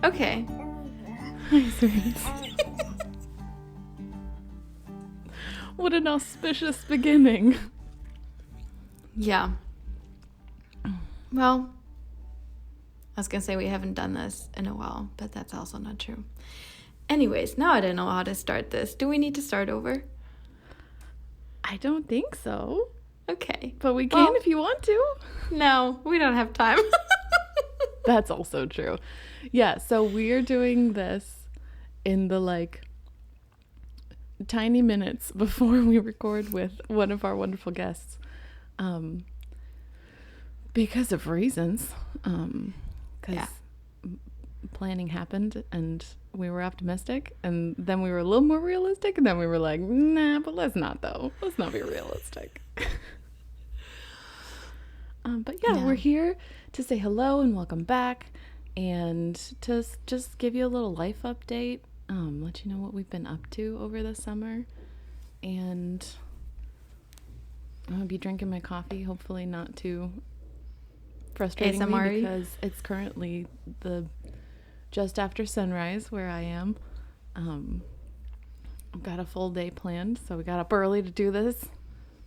Okay. Hi, sweet. What an auspicious beginning. Yeah. Well, I was going to say we haven't done this in a while, but that's also not true. Anyways, now I don't know how to start this. Do we need to start over? I don't think so. Okay. But we can if you want to. No, we don't have time. That's also true. Yeah, so we're doing this in the tiny minutes before we record with one of our wonderful guests. Because of reasons. Because planning happened and we were optimistic, and then we were a little more realistic, and then we were like, nah, but let's not though. Let's not be realistic. But yeah, we're here to say hello and welcome back, and to just give you a little life update, let you know what we've been up to over the summer, and I'm gonna be drinking my coffee, hopefully not too frustrating me, because it's currently just after sunrise where I am. I've got a full day planned, so we got up early to do this,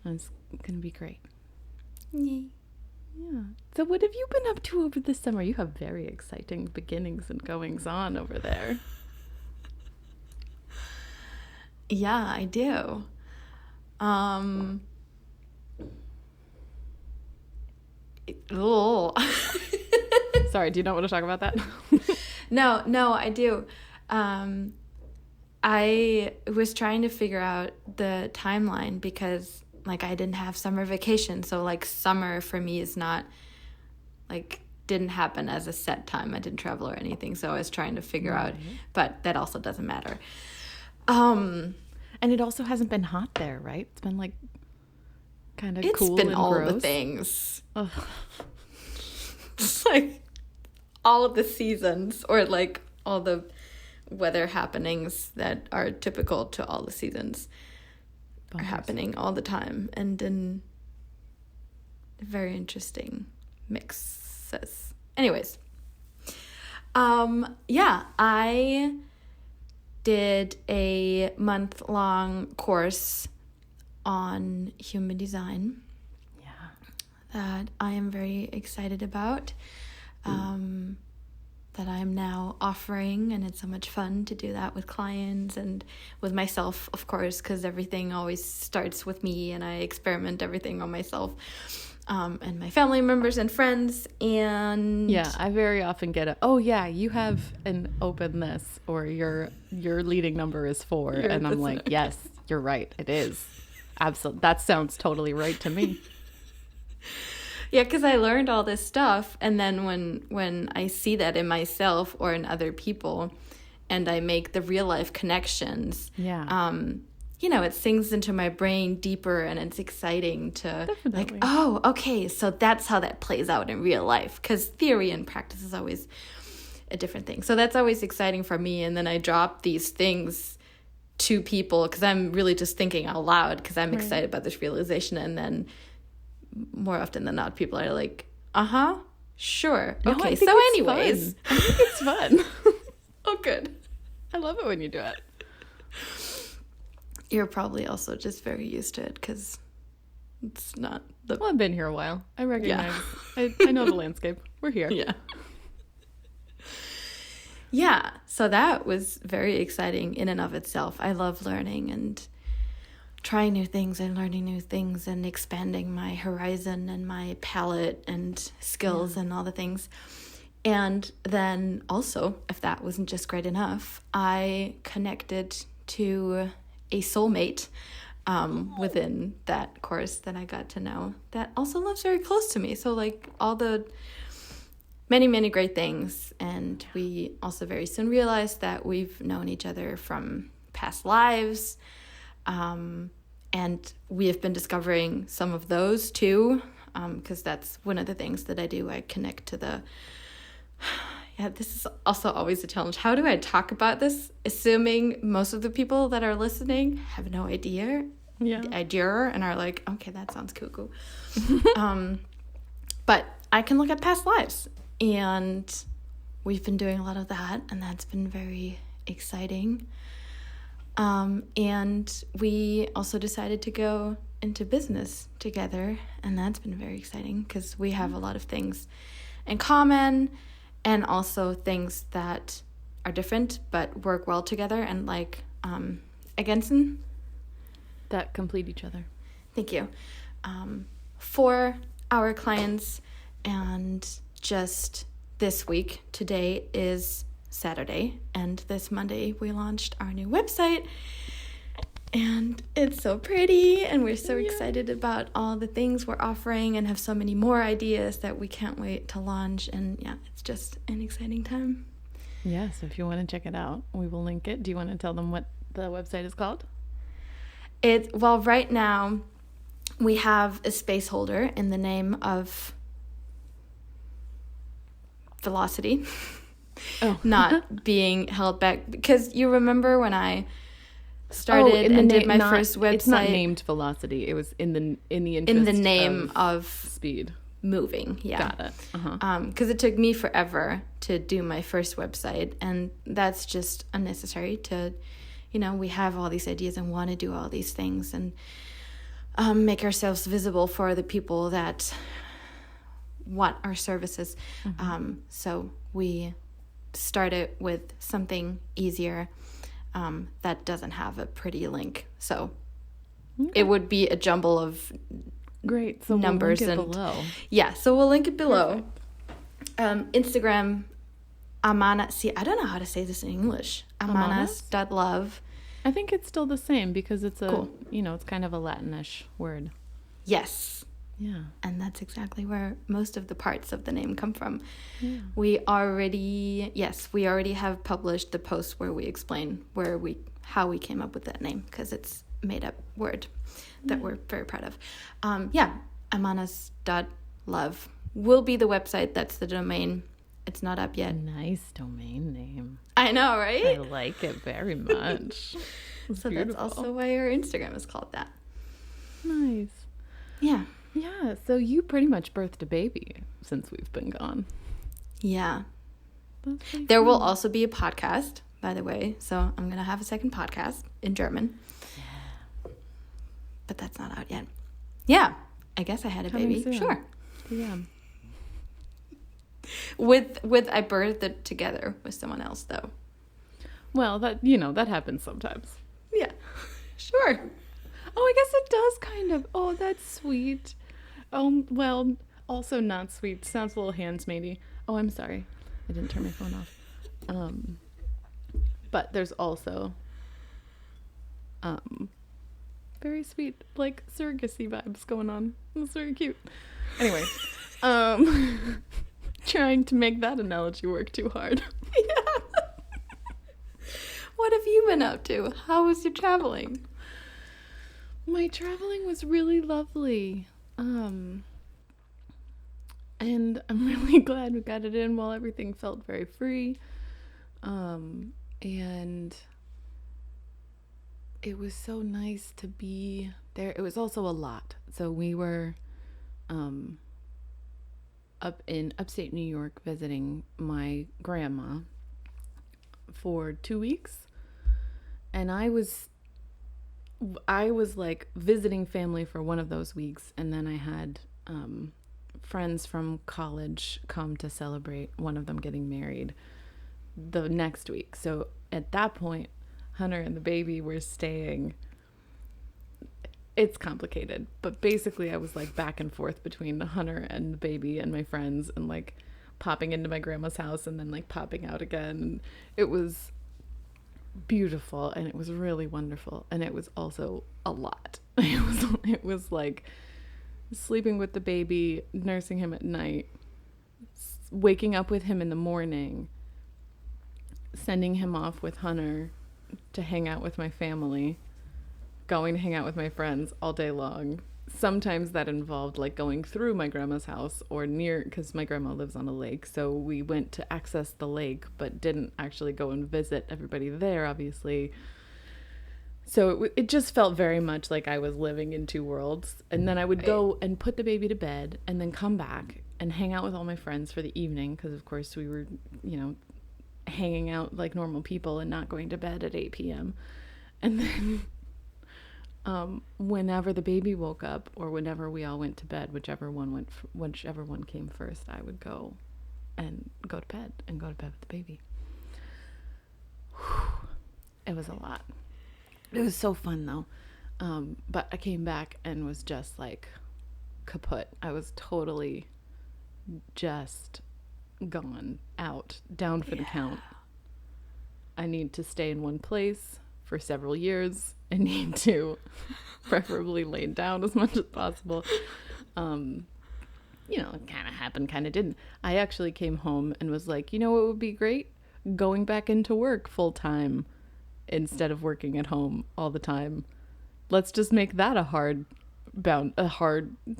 and it's gonna be great. Yay. Yeah. So what have you been up to over the summer? You have very exciting beginnings and goings on over there. Yeah, I do. Sorry, do you not want to talk about that? No, I do. I was trying to figure out the timeline because I didn't have summer vacation, so summer for me is not didn't happen as a set time. I didn't travel or anything, so I was trying to figure out, but that also doesn't matter. And it also hasn't been hot there, right? It's been kind of cool and gross. It's been all the things. Ugh. It's all of the seasons, or all the weather happenings that are typical to all the seasons are happening all the time, and in very interesting mixes. Anyways, I did a month-long course on human design that I am very excited about, that I am now offering, and it's so much fun to do that with clients and with myself, of course, because everything always starts with me, and I experiment everything on myself, and my family members and friends. And I very often get you have an open this, or your leading number is 4, and I'm like, yes, you're right, it is. Absolutely, that sounds totally right to me. Yeah, because I learned all this stuff, and then when I see that in myself or in other people, and I make the real life connections, it sinks into my brain deeper, and it's exciting to okay, so that's how that plays out in real life, because theory and practice is always a different thing. So that's always exciting for me, and then I drop these things to people because I'm really just thinking out loud because I'm excited about this realization, and then more often than not, people are like, sure. Okay, so anyways. I think it's fun. Oh, good. I love it when you do it. You're probably also just very used to it because it's not Well, I've been here a while. I recognize. I know the landscape. We're here. Yeah. Yeah, so that was very exciting in and of itself. I love learning and trying new things and learning new things and expanding my horizon and my palette and skills and all the things. And then also, if that wasn't just great enough, I connected to a soulmate within that course that I got to know that also lives very close to me. So all the many, many great things. And we also very soon realized that we've known each other from past lives. And we have been discovering some of those too, because that's one of the things that I do. I connect to this is also always a challenge. How do I talk about this, assuming most of the people that are listening have no idea? And are like, okay, that sounds cuckoo. But I can look at past lives, and we've been doing a lot of that, and that's been very exciting. And we also decided to go into business together, and that's been very exciting because we have a lot of things in common and also things that are different but work well together and like against that complete each other. Thank you. For our clients, and just this week, today is Saturday, and this Monday we launched our new website, and it's so pretty, and we're so excited about all the things we're offering and have so many more ideas that we can't wait to launch. And yeah, it's just an exciting time. Yeah, so if you want to check it out, we will link it. Do you want to tell them what the website is called? Well, right now we have a space holder in the name of Velocity. Not being held back, because you remember when I started and did my first website. It's not named Velocity. It was in the name of speed moving. Yeah, got it. Because it took me forever to do my first website, and that's just unnecessary. To, we have all these ideas and want to do all these things and make ourselves visible for the people that want our services. So we started with something easier that doesn't have a pretty link. So it would be a jumble of numbers. We'll link it below. Yeah, so we'll link it below. Instagram, AMANAS. See, I don't know how to say this in English. AMANAS.love. I think it's still the same because it's cool. It's kind of a Latinish word. Yes. Yeah. And that's exactly where most of the parts of the name come from. Yeah. We already have published the post where we explain how we came up with that name, because it's a made up word that we're very proud of. AMANAS.love will be the website. That's the domain. It's not up yet. Nice domain name. I know, right? I like it very much. So beautiful. That's also why our Instagram is called that. Nice. Yeah. Yeah, so you pretty much birthed a baby since we've been gone. Yeah. There will also be a podcast, by the way. So I'm going to have a second podcast in German. Yeah. But that's not out yet. Yeah. I guess I had a baby. Soon. Sure. Yeah. With I birthed it together with someone else, though. Well, that happens sometimes. Yeah. Sure. Oh, I guess it does kind of. Oh, that's sweet. Well, also not sweet. Sounds a little handsmaidey. Oh, I'm sorry. I didn't turn my phone off. But there's also very sweet, like, surrogacy vibes going on. It's very cute. Anyway, trying to make that analogy work too hard. Yeah. What have you been up to? How was your traveling? My traveling was really lovely. And I'm really glad we got it in while everything felt very free. And it was so nice to be there. It was also a lot. So we were up in upstate New York visiting my grandma for 2 weeks. And I was like visiting family for one of those weeks, and then I had friends from college come to celebrate one of them getting married the next week. So at that point, Hunter and the baby were staying. It's complicated, but basically I was like back and forth between Hunter and the baby and my friends, and like popping into my grandma's house and then like popping out again. And it was beautiful, and it was really wonderful, and it was also a lot. It was like sleeping with the baby, nursing him at night, waking up with him in the morning, sending him off with Hunter to hang out with my family, going to hang out with my friends all day long. Sometimes that involved like going through my grandma's house or near, because my grandma lives on a lake, so we went to access the lake but didn't actually go and visit everybody there, obviously. So it just felt very much like I was living in two worlds. And then I would go and put the baby to bed and then come back and hang out with all my friends for the evening. Because, of course, we were, hanging out like normal people and not going to bed at 8 p.m. And then whenever the baby woke up or whenever we all went to bed, whichever one came first, I would go to bed with the baby. Whew. It was a lot. It was so fun though. But I came back and was just like kaput. I was totally just gone out, down for the count. I need to stay in one place for several years. I need to preferably lay down as much as possible. It kind of happened, kind of didn't. I actually came home and was like, what would be great? Going back into work full time instead of working at home all the time. Let's just make that a hard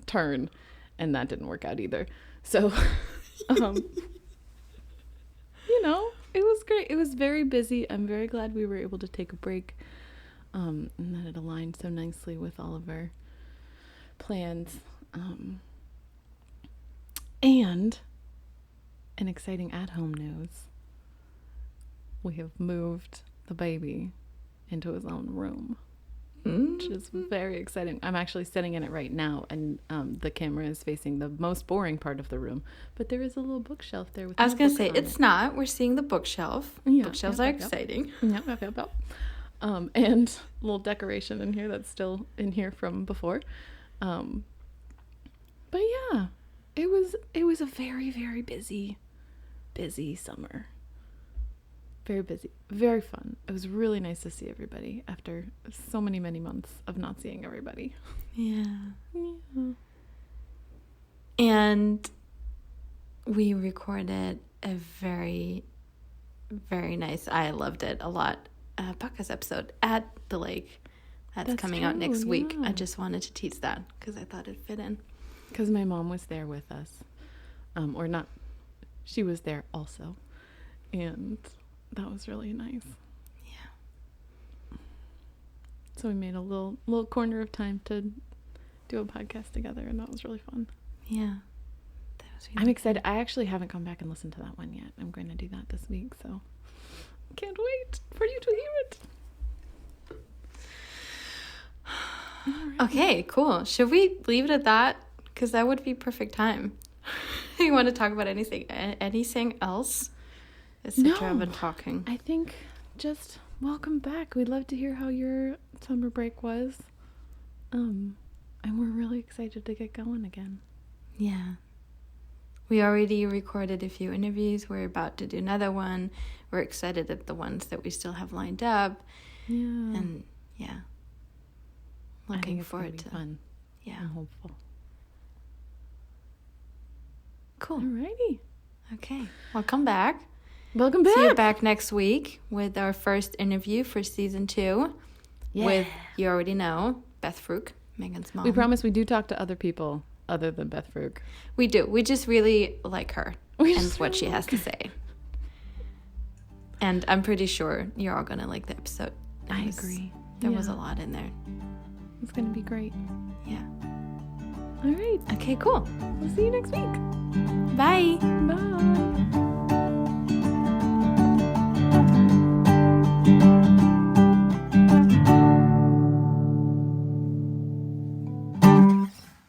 turn. And that didn't work out either. So, it was great. It was very busy. I'm very glad we were able to take a break. And that it aligned so nicely with all of our plans. And an exciting at-home news. We have moved the baby into his own room, which is very exciting. I'm actually sitting in it right now, and the camera is facing the most boring part of the room. But there is a little bookshelf there. I was going to say, it's not. We're seeing the bookshelf. Yeah, bookshelves are exciting. Yep. And a little decoration in here that's still in here from before. But yeah, it was a very, very busy summer. Very busy, very fun. It was really nice to see everybody after so many months of not seeing everybody. Yeah. And we recorded a very, very nice, I loved it a lot, podcast episode at the lake. That's coming out next week. I just wanted to tease that because I thought it fit in. Because my mom was there with us. Or not, she was there also. And that was really nice. Yeah. So we made a little corner of time to do a podcast together, and that was really fun. Yeah. That was really I'm excited. I actually haven't gone back and listened to that one yet. I'm going to do that this week, so can't wait for you to hear it. Okay, cool. Should we leave it at that? Because that would be perfect time. You want to talk about anything else? I've been talking. I think just welcome back. We'd love to hear how your summer break was. And we're really excited to get going again. Yeah. We already recorded a few interviews. We're about to do another one. We're excited at the ones that we still have lined up. Yeah. And yeah. Looking forward to fun. Yeah. I'm hopeful. Cool. Alrighty. Okay. Well, come back. Welcome back. See you back next week with our first interview for season 2 with, you already know, Beth Fruch, Megan's mom. We promise we do talk to other people other than Beth Fruch. We do. We just really like her and what she has to say. And I'm pretty sure you're all going to like the episode. I agree. There was a lot in there. It's going to be great. Yeah. All right. Okay, cool. We'll see you next week. Bye. Bye.